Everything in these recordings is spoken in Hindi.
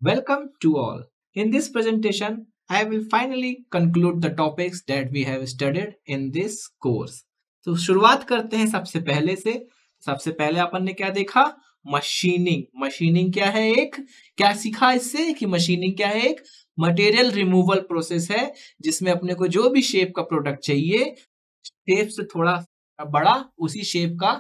Welcome to all. In this presentation, I will finally conclude the topics that we have studied in this course. तो शुरुआत करते हैं सबसे पहले से। सबसे पहले अपन ने क्या देखा? मशीनिंग। मशीनिंग क्या है? क्या सीखा इससे कि मशीनिंग क्या है? एक मटेरियल रिमूवल प्रोसेस है जिसमें अपने को जो भी शेप का प्रोडक्ट चाहिए, शेप से थोड़ा बड़ा, उसी शेप का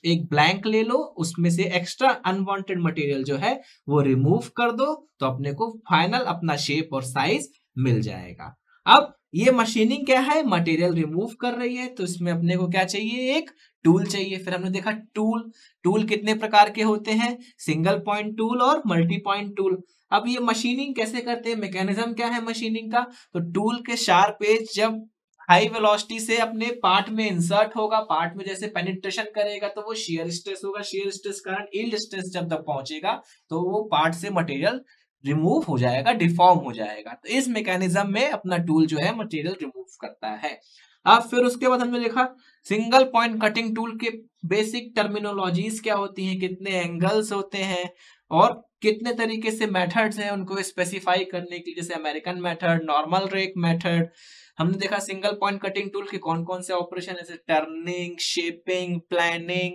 एक ब्लैंक ले लो, उसमें से एक्स्ट्रा अनवांटेड मटेरियल जो है वो रिमूव कर दो, तो अपने को फाइनल अपना शेप और साइज मिल जाएगा। अब ये मशीनिंग क्या है? मटेरियल रिमूव कर रही है, तो इसमें अपने को क्या चाहिए? एक टूल चाहिए। फिर हमने देखा टूल कितने प्रकार के होते हैं? सिंगल पॉइंट टूल और मल्टी पॉइंट टूल। अब ये मशीनिंग कैसे करते हैं? मैकेनिज्म क्या है मशीनिंग का? तो टूल के शार्प एज जब हाई वेलोसिटी से अपने पार्ट में इंसर्ट होगा, पार्ट में जैसे पेनिट्रेशन करेगा तो वो शियर स्ट्रेस होगा, शियर स्ट्रेस कारण यील्ड स्ट्रेस जब तक पहुंचेगा तो वो पार्ट से मटेरियल रिमूव हो जाएगा, डिफॉर्म हो जाएगा। तो इस मैकेनिज्म में अपना टूल जो है मटेरियल रिमूव करता है। अब फिर उसके बाद हमने देखा सिंगल पॉइंट कटिंग टूल के बेसिक टर्मिनोलॉजीज क्या होती हैं, कितने एंगल्स होते हैं और कितने तरीके से मेथड्स हैं उनको स्पेसिफाई करने की, जैसे American method, normal rake method. हमने देखा सिंगल पॉइंट कटिंग टूल के कौन कौन से ऑपरेशन है, जैसे टर्निंग, शेपिंग, प्लानिंग।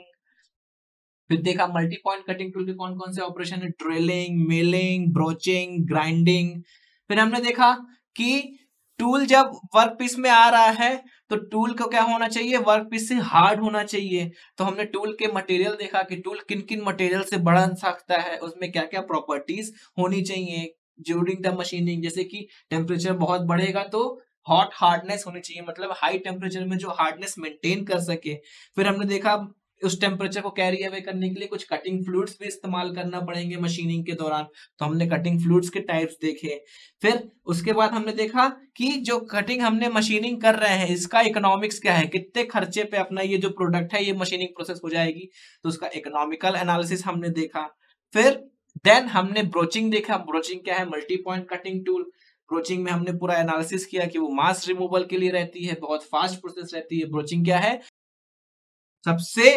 फिर देखा मल्टी पॉइंट कटिंग टूल के कौन कौन से ऑपरेशन है, ड्रिलिंग, मिलिंग, ब्रोचिंग, ग्राइंडिंग। फिर हमने देखा कि टूल जब वर्कपीस में आ रहा है तो टूल को क्या होना चाहिए? वर्कपीस से हार्ड होना चाहिए। तो हमने टूल के मटेरियल देखा कि टूल किन किन मटेरियल से बन सकता है, उसमें क्या क्या प्रॉपर्टीज होनी चाहिए ड्यूरिंग द मशीनिंग। जैसे कि टेम्परेचर बहुत बढ़ेगा तो हॉट हार्डनेस होनी चाहिए, मतलब हाई टेम्परेचर में जो हार्डनेस मेंटेन कर सके। फिर हमने देखा उस टेम्परेचर को कैरी अवे करने के लिए कुछ कटिंग फ्लूइड्स भी इस्तेमाल करना पड़ेंगे मशीनिंग के दौरान, तो हमने कटिंग फ्लूइड्स के टाइप्स देखे। फिर उसके बाद हमने देखा कि जो कटिंग हमने मशीनिंग कर रहे हैं इसका इकोनॉमिक्स क्या है, कितने खर्चे पे अपना ये जो प्रोडक्ट है ये मशीनिंग प्रोसेस हो जाएगी, तो उसका इकोनॉमिकल एनालिसिस हमने देखा। फिर देन हमने ब्रोचिंग देखा। ब्रोचिंग क्या है? Multi point cutting tool. Broaching में हमने पूरा एनालिसिस किया कि वो मास रिमूवल के लिए रहती है, बहुत फास्ट प्रोसेस रहती है। ब्रोचिंग क्या है? सबसे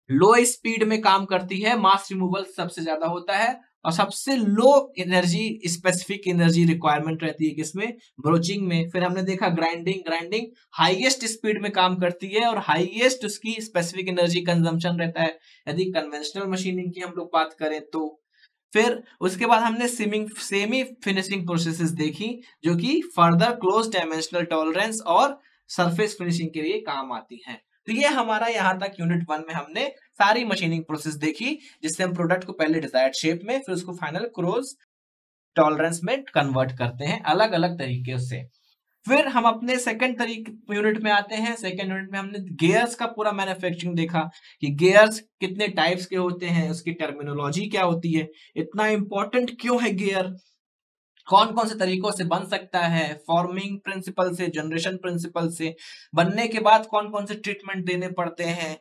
लो स्पीड में काम करती है, मास रिमूवल सबसे ज्यादा होता है और सबसे low energy, specific energy requirement रहती है किसमें? ब्रोचिंग में। फिर हमने देखा ग्राइंडिंग हाईएस्ट स्पीड में काम करती है और हाईएस्ट उसकी स्पेसिफिक एनर्जी कंजम्पशन रहता है यदि कन्वेंशनल मशीनिंग की हम लोग बात करें तो। फिर उसके बाद हमने सेमी फिनिशिंग प्रोसेसेस देखी जो कि फर्दर क्लोज डायमेंशनल टॉलरेंस और सरफेस फिनिशिंग के लिए काम आती हैं। तो ये हमारा यहाँ तक यूनिट 1 में हमने सारी मशीनिंग प्रोसेस देखी, जिससे हम प्रोडक्ट को पहले डिजायर्ड शेप में फिर उसको फाइनल क्लोज टॉलरेंस में कन्वर्ट करते हैं अलग अलग तरीके से। फिर हम अपने सेकंड तरीके यूनिट में आते हैं। सेकंड यूनिट में हमने गियर्स का पूरा मैन्युफैक्चरिंग देखा कि गियर्स कितने टाइप्स के होते हैं, उसकी टर्मिनोलॉजी क्या होती है, इतना इंपॉर्टेंट क्यों है गियर, कौन कौन से तरीकों से बन सकता है, फॉर्मिंग प्रिंसिपल से, जनरेशन प्रिंसिपल से, बनने के बाद कौन कौन से ट्रीटमेंट देने पड़ते हैं,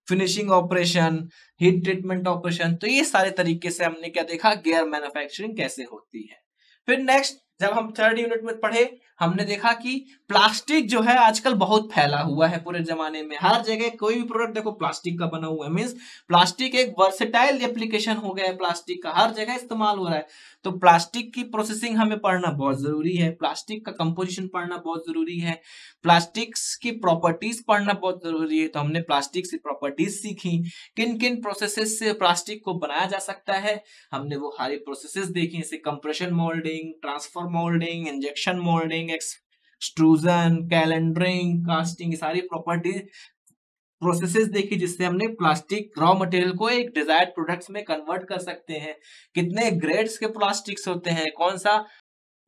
finishing operation, heat treatment operation. तो ये सारे तरीके से हमने क्या देखा, गियर मैन्युफैक्चरिंग कैसे होती है। फिर नेक्स्ट जब हम थर्ड यूनिट में पढ़े हमने देखा कि प्लास्टिक जो है आजकल बहुत फैला हुआ है पूरे जमाने में, हर जगह कोई भी प्रोडक्ट देखो प्लास्टिक का बना हुआ है। मींस प्लास्टिक एक वर्सेटाइल एप्लीकेशन हो गया है, प्लास्टिक का हर जगह इस्तेमाल हो रहा है। तो प्लास्टिक की प्रोसेसिंग हमें पढ़ना बहुत जरूरी है, प्लास्टिक का कंपोजिशन पढ़ना बहुत जरूरी है, प्लास्टिक्स की प्रॉपर्टीज पढ़ना बहुत जरूरी है। तो हमने प्लास्टिक से प्रॉपर्टीज सीखी, किन किन प्रोसेसेस से प्लास्टिक को बनाया जा सकता है, हमने वो सारी प्रोसेसेस देखी, जैसे compression moulding, transfer moulding, injection moulding, extrusion, calendering, casting, सारी प्रॉपर्टी प्रोसेसेस देखी जिससे हमने प्लास्टिक रॉ मटेरियल को एक डिजायर्ड प्रोडक्ट्स में कन्वर्ट कर सकते हैं। कितने ग्रेड्स के प्लास्टिक्स होते हैं, कौन सा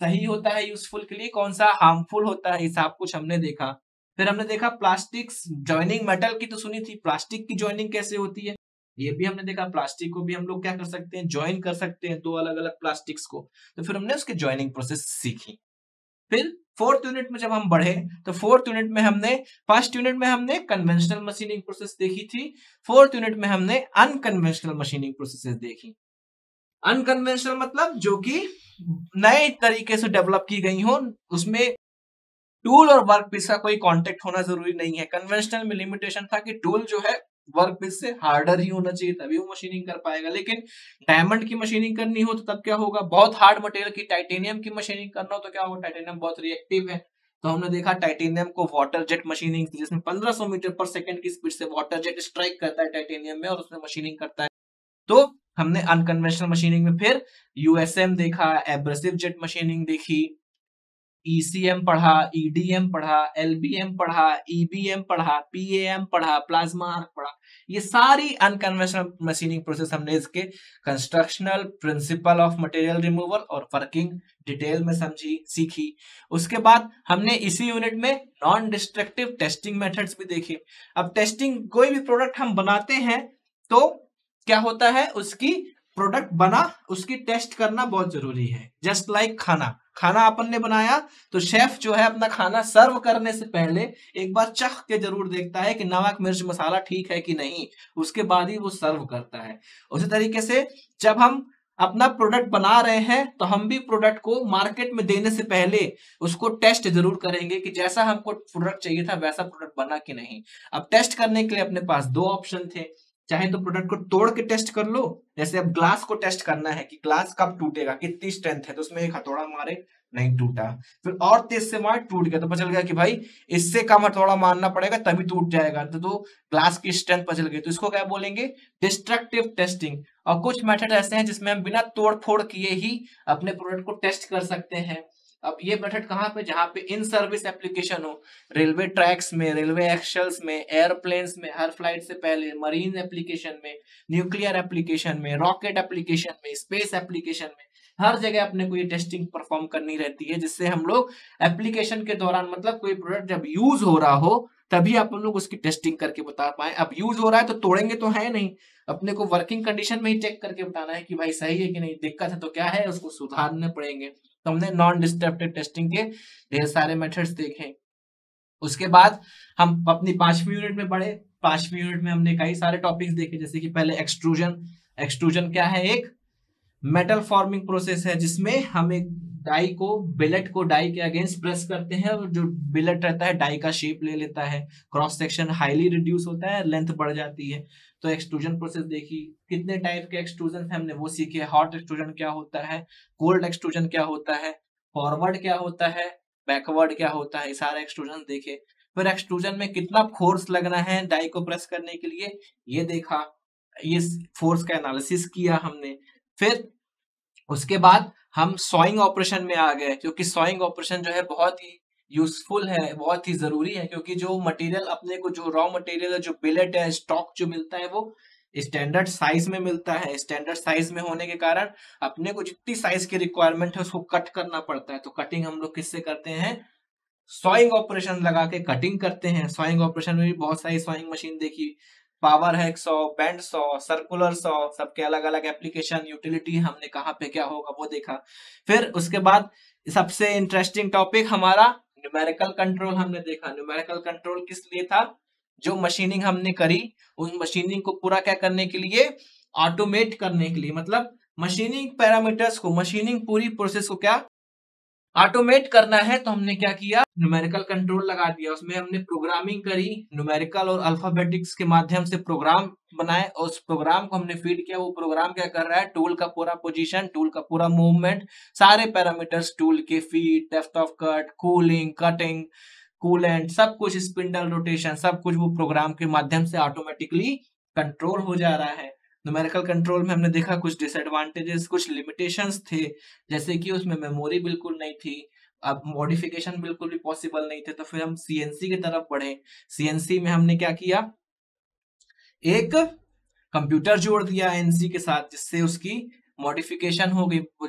सही होता है यूजफुल के लिए, कौन सा हार्मफुल होता है, ये सब कुछ हमने देखा। फिर हमने देखा प्लास्टिक्स जॉइनिंग मेटल की तो सुनी थी, प्लास्टिक की जॉइनिंग कैसे होती है ये भी हमने देखा। प्लास्टिक को भी हम लोग क्या कर सकते हैं, ज्वाइन कर सकते हैं दो अलग अलग प्लास्टिक्स को। तो फिर हमने उसकी ज्वाइनिंग प्रोसेस सीखी। फिर फोर्थ यूनिट में जब हम बढ़े तो फोर्थ यूनिट में हमने, फर्स्ट यूनिट में हमने कन्वेंशनल मशीनिंग प्रोसेस देखी थी, फोर्थ यूनिट में हमने अनकन्वेंशनल मशीनिंग प्रोसेसेस देखी। अनकन्वेंशनल मतलब जो कि नए तरीके से डेवलप की गई हो, उसमें टूल और वर्क पीस का कोई कांटेक्ट होना जरूरी नहीं है। कन्वेंशनल में लिमिटेशन था कि टूल जो है वर्क पीस से हार्डर ही होना चाहिए, तभी वो मशीनिंग कर पाएगा। लेकिन डायमंड की मशीनिंग करनी हो तो तब क्या होगा, बहुत हार्ड मटेरियल की टाइटेनियम की मशीनिंग करना हो तो क्या होगा, टाइटेनियम बहुत रिएक्टिव है। तो हमने देखा टाइटेनियम को वाटर जेट मशीनिंग, जिसमें 1500 मीटर पर सेकंड की स्पीड से वाटर जेट स्ट्राइक करता है टाइटेनियम में और उसमें मशीनिंग करता है। तो हमने अनकन्वेंशनल मशीनिंग में फिर यूएसएम देखा, एब्रेसिव जेट मशीनिंग देखी, ईसीएम पढ़ा, ईडीएम पढ़ा, एलबीएम पढ़ा, ईबीएम पढ़ा, पीएएम पढ़ा, प्लाज्मा आर्क पढ़ा। ये सारी अनकन्वेंशनल मशीनिंग प्रोसेस हमने इसके constructional principle of material removal और वर्किंग डिटेल में समझी सीखी। उसके बाद हमने इसी यूनिट में नॉन डिस्ट्रक्टिव टेस्टिंग मेथड्स भी देखे। अब टेस्टिंग, कोई भी प्रोडक्ट हम बनाते हैं तो क्या होता है, उसकी प्रोडक्ट बना उसकी टेस्ट करना बहुत जरूरी है। जस्ट लाइक खाना, खाना अपन ने बनाया तो शेफ जो है अपना खाना सर्व करने से पहले एक बार चख के जरूर देखता है कि नमक मिर्च मसाला ठीक है कि नहीं, उसके बाद ही वो सर्व करता है। उसी तरीके से जब हम अपना प्रोडक्ट बना रहे हैं तो हम भी प्रोडक्ट को मार्केट में देने से पहले उसको टेस्ट जरूर करेंगे कि जैसा हमको प्रोडक्ट चाहिए था वैसा प्रोडक्ट बना कि नहीं। अब टेस्ट करने के लिए अपने पास दो ऑप्शन थे, चाहे तो प्रोडक्ट को तोड़ के टेस्ट कर लो, जैसे अब ग्लास को टेस्ट करना है कि ग्लास कब टूटेगा, कितनी स्ट्रेंथ है, तो उसमें एक हथौड़ा मारे नहीं टूटा, फिर और तेज से मार टूट गया, तो पता चल गया कि भाई इससे कम हथौड़ा मारना पड़ेगा तभी टूट जाएगा, तो ग्लास की स्ट्रेंथ पता चल गई। तो इसको क्या बोलेंगे, डिस्ट्रक्टिव टेस्टिंग। और कुछ मेथड ऐसे हैं जिसमें हम बिना तोड़ फोड़ किए ही अपने प्रोडक्ट को टेस्ट कर सकते हैं। अब ये मेथड कहाँ पे, जहाँ पे इन सर्विस एप्लीकेशन हो, रेलवे ट्रैक्स में, रेलवे एक्शल्स में, एयरप्लेन्स में हर फ्लाइट से पहले, मरीन एप्लीकेशन में, न्यूक्लियर एप्लीकेशन में, रॉकेट एप्लीकेशन में, स्पेस एप्लीकेशन में, हर जगह अपने को ये टेस्टिंग परफॉर्म करनी रहती है, जिससे हम लोग एप्लीकेशन के दौरान, मतलब कोई प्रोडक्ट जब यूज हो रहा हो तभी आप लोग उसकी टेस्टिंग करके बता पाए। अब यूज हो रहा है तो तोड़ेंगे तो है नहीं, अपने को वर्किंग कंडीशन में ही चेक करके बताना है कि भाई सही है कि नहीं, दिक्कत है तो क्या है, उसको सुधारने पड़ेंगे। तो हमने नॉन डिस्ट्रक्टिव टेस्टिंग के ढेर सारे मेथड्स देखे। उसके बाद हम अपनी 5वीं यूनिट में पढ़े। 5वीं यूनिट में हमने कई सारे टॉपिक्स देखे, जैसे कि पहले एक्सट्रूजन। एक्सट्रूजन क्या है, एक मेटल फॉर्मिंग प्रोसेस है जिसमें हम एक डाई को, बिलेट को डाई के अगेंस्ट प्रेस करते हैं और जो बिलेट रहता है डाई का शेप ले लेता है, क्रॉस सेक्शन हाईली रिड्यूस होता है, लेंथ बढ़ जाती है। तो एक्सट्रूजन प्रोसेस देखी। कितने टाइप के एक्सट्रूजन हमने वो सीखे, हॉट एक्सट्रूजन क्या होता है, कोल्ड एक्सट्रूजन क्या होता है, फॉरवर्ड क्या होता है, बैकवर्ड क्या होता है, ये सारे एक्सट्रूजन देखे। फिर एक्सट्रूजन में कितना फोर्स लगना है डाई को प्रेस करने के लिए, ये देखा, ये फोर्स का एनालिसिस किया हमने। फिर उसके बाद हम सॉइंग ऑपरेशन में आ गए, क्योंकि सॉइंग ऑपरेशन जो है बहुत ही यूजफुल है, बहुत ही जरूरी है, क्योंकि जो मटेरियल अपने को, जो रॉ मटेरियल है, जो बिलेट है, स्टॉक जो मिलता है वो स्टैंडर्ड साइज में मिलता है। स्टैंडर्ड साइज में होने के कारण अपने को जितनी साइज की रिक्वायरमेंट है उसको कट करना पड़ता है। तो कटिंग हम लोग किससे करते हैं, सॉइंग ऑपरेशन लगा के कटिंग करते हैं। सॉइंग ऑपरेशन में भी बहुत सारी सॉइंग मशीन देखी, power hacksaw, band saw, circular saw, सबके अलग अलग एप्लीकेशन, यूटिलिटी हमने कहाँ पे क्या होगा वो देखा। फिर उसके बाद सबसे इंटरेस्टिंग टॉपिक हमारा न्यूमेरिकल कंट्रोल हमने देखा। न्यूमेरिकल कंट्रोल किस लिए था, जो मशीनिंग हमने करी उन मशीनिंग को पूरा क्या करने के लिए, ऑटोमेट करने के लिए, मतलब मशीनिंग पैरामीटर्स को, मशीनिंग पूरी प्रोसेस को क्या ऑटोमेट करना है। तो हमने क्या किया, न्यूमेरिकल कंट्रोल लगा दिया, उसमें हमने प्रोग्रामिंग करी, न्यूमेरिकल और अल्फाबेटिक्स के माध्यम से प्रोग्राम बनाए और उस प्रोग्राम को हमने फीड किया। वो प्रोग्राम क्या कर रहा है, टूल का पूरा पोजीशन, टूल का पूरा मूवमेंट, सारे पैरामीटर्स, टूल के feed, depth of cut, cooling, cutting, coolant, सब कुछ, स्पिंडल रोटेशन, सब कुछ वो प्रोग्राम के माध्यम से ऑटोमेटिकली कंट्रोल हो जा रहा है। न्यूमेरिकल कंट्रोल में हमने देखा कुछ डिसएडवांटेजेस, कुछ लिमिटेशंस थे, जैसे कि उसमें मेमोरी बिल्कुल नहीं थी, अब मॉडिफिकेशन बिल्कुल भी पॉसिबल नहीं थे। तो फिर हम सीएनसी की तरफ बढ़े। सीएनसी में हमने क्या किया, एक कंप्यूटर जोड़ दिया एनसी के साथ, जिससे उसकी मॉडिफिकेशन हो गई। वो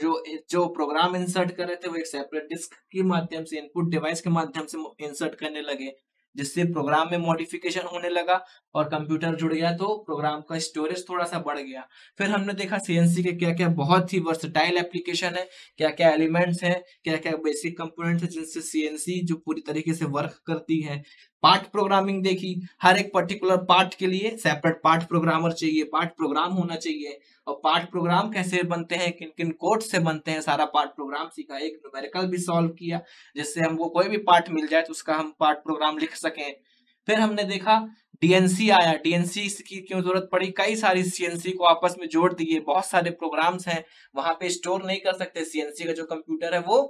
जो प्रोग्राम इंसर्ट कर रहे थे वो एक सेपरेट डिस्क के माध्यम से, इनपुट डिवाइस के माध्यम से इंसर्ट करने लगे, जिससे प्रोग्राम में मॉडिफिकेशन होने लगा और कंप्यूटर जुड़ गया तो प्रोग्राम का स्टोरेज थोड़ा सा बढ़ गया। फिर हमने देखा सीएनसी के क्या क्या बहुत ही वर्सटाइल एप्लीकेशन है, क्या क्या एलिमेंट्स हैं, क्या क्या बेसिक कंपोनेंट्स हैं जिनसे सीएनसी जो पूरी तरीके से वर्क करती है। पार्ट प्रोग्रामिंग देखी, हर एक पर्टिकुलर पार्ट के लिए सेपरेट पार्ट प्रोग्रामर चाहिए, पार्ट प्रोग्राम होना चाहिए, और पार्ट प्रोग्राम कैसे बनते हैं, किन किन कोड से बनते हैं, सारा पार्ट प्रोग्राम सीखा। एक न्यूमेरिकल भी सॉल्व किया, जिससे हमको कोई भी पार्ट मिल जाए तो उसका हम पार्ट प्रोग्राम लिख सकें। फिर हमने देखा डीएनसी आया, डीएनसी की क्यों जरूरत पड़ी, कई सारी सीएनसी को आपस में जोड़ दिए, बहुत सारे प्रोग्राम्स हैं वहां पे स्टोर नहीं कर सकते। सीएनसी का जो कंप्यूटर है वो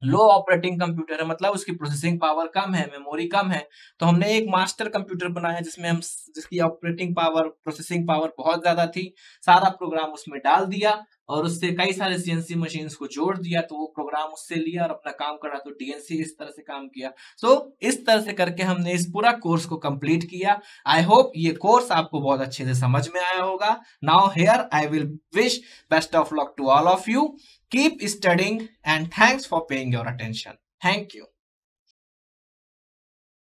लो ऑपरेटिंग कंप्यूटर है, मतलब उसकी प्रोसेसिंग पावर कम है, मेमोरी कम है। तो हमने एक मास्टर कंप्यूटर बनाया जिसकी ऑपरेटिंग पावर, प्रोसेसिंग पावर बहुत ज्यादा थी। सारा प्रोग्राम उसमें डाल दिया और उससे कई सारे सीएनसी मशीन्स को जोड़ दिया, तो वो प्रोग्राम उससे लिया और अपना काम कर रहा। तो डीएनसी इस तरह से काम किया। तो इस तरह से करके हमने इस पूरा कोर्स को कंप्लीट किया। आई होप ये कोर्स आपको बहुत अच्छे से समझ में आया होगा। Now here I will wish best of luck to all of you. Keep studying and thanks for paying your attention. Thank you.